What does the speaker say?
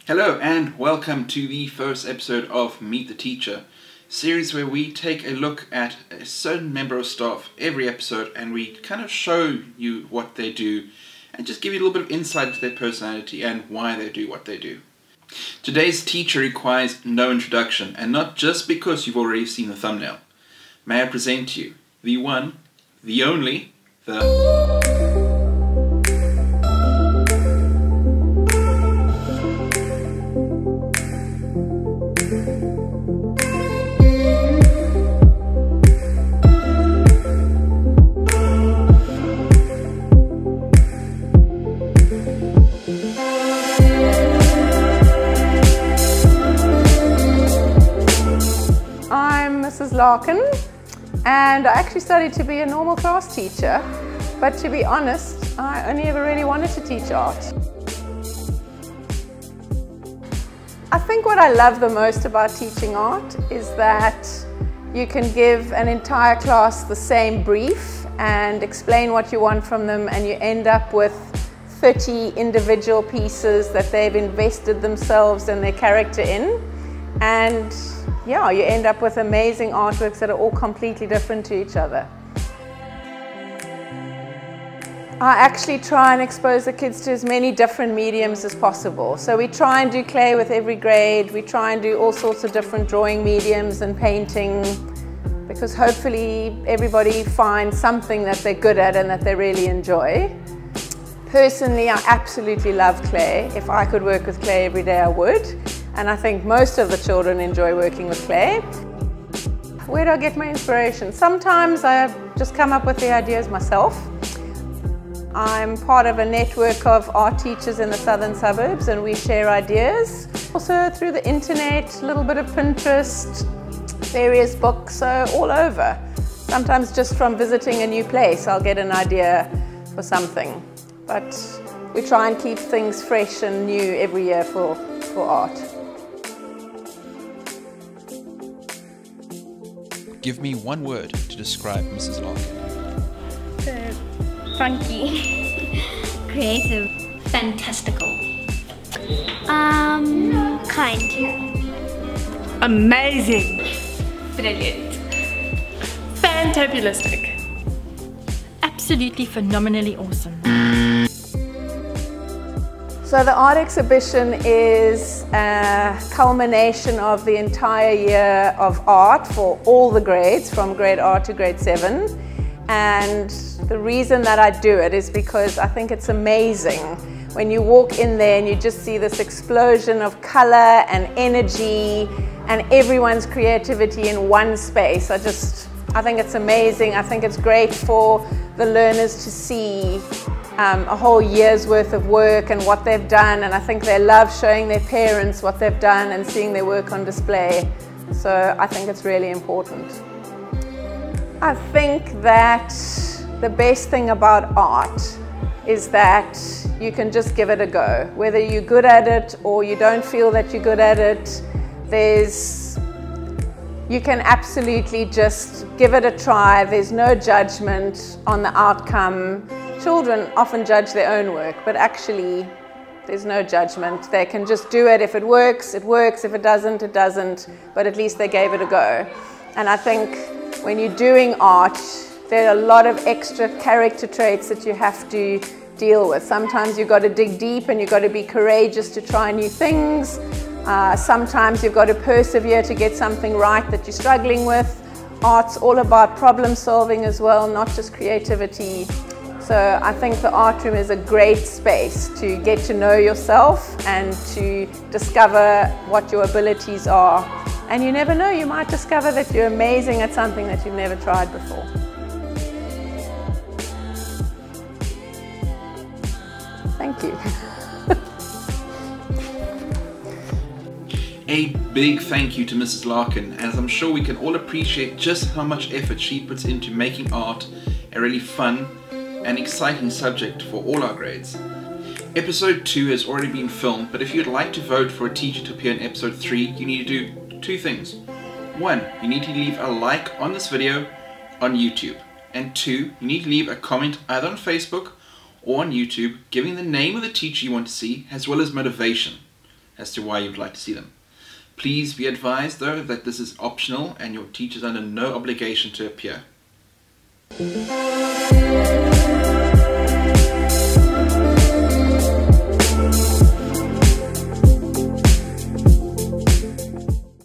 Hello and welcome to the first episode of Meet the Teacher, series where we take a look at a certain member of staff every episode and we kind of show you what they do and just give you a little bit of insight into their personality and why they do what they do. Today's teacher requires no introduction, and not just because you've already seen the thumbnail. May I present to you the one, the only, Mrs. Larkin, and I actually studied to be a normal class teacher, but to be honest, I only ever really wanted to teach art. I think what I love the most about teaching art is that you can give an entire class the same brief and explain what you want from them, and you end up with 30 individual pieces that they've invested themselves and their character in. And yeah, you end up with amazing artworks that are all completely different to each other. I actually try and expose the kids to as many different mediums as possible. So we try and do clay with every grade. We try and do all sorts of different drawing mediums and painting, because hopefully everybody finds something that they're good at and that they really enjoy. Personally, I absolutely love clay. If I could work with clay every day, I would. And I think most of the children enjoy working with clay. Where do I get my inspiration? Sometimes I just come up with the ideas myself. I'm part of a network of art teachers in the southern suburbs, and we share ideas. Also through the internet, a little bit of Pinterest, various books, so all over. Sometimes just from visiting a new place, I'll get an idea for something. But we try and keep things fresh and new every year for art. Give me one word to describe Mrs. Larkin. Funky, creative, fantastical, kind, amazing, brilliant, fantabulistic, absolutely phenomenally awesome. So the art exhibition is a culmination of the entire year of art for all the grades, from grade R to grade 7. And the reason that I do it is because I think it's amazing when you walk in there and you just see this explosion of color and energy and everyone's creativity in one space. I think it's amazing. I think it's great for the learners to see a whole year's worth of work and what they've done, and I think they love showing their parents what they've done and seeing their work on display. So I think it's really important. I think that the best thing about art is that you can just give it a go. Whether you're good at it or you don't feel that you're good at it, you can absolutely just give it a try. There's no judgment on the outcome. Children often judge their own work, but actually there's no judgment. They can just do it. If it works, it works. If it doesn't, it doesn't. But at least they gave it a go. And I think when you're doing art, there are a lot of extra character traits that you have to deal with. Sometimes you've got to dig deep and you've got to be courageous to try new things. Sometimes you've got to persevere to get something right that you're struggling with. Art's all about problem solving as well, not just creativity. So I think the art room is a great space to get to know yourself and to discover what your abilities are. And you never know, you might discover that you're amazing at something that you've never tried before. Thank you. A big thank you to Mrs. Larkin, as I'm sure we can all appreciate just how much effort she puts into making art a really fun and exciting subject for all our grades. Episode 2 has already been filmed, but if you'd like to vote for a teacher to appear in episode 3, you need to do 2 things. 1, you need to leave a like on this video on YouTube. And 2, you need to leave a comment either on Facebook or on YouTube giving the name of the teacher you want to see, as well as motivation. as to why you would like to see them. Please be advised though that this is optional and your teacher is under no obligation to appear.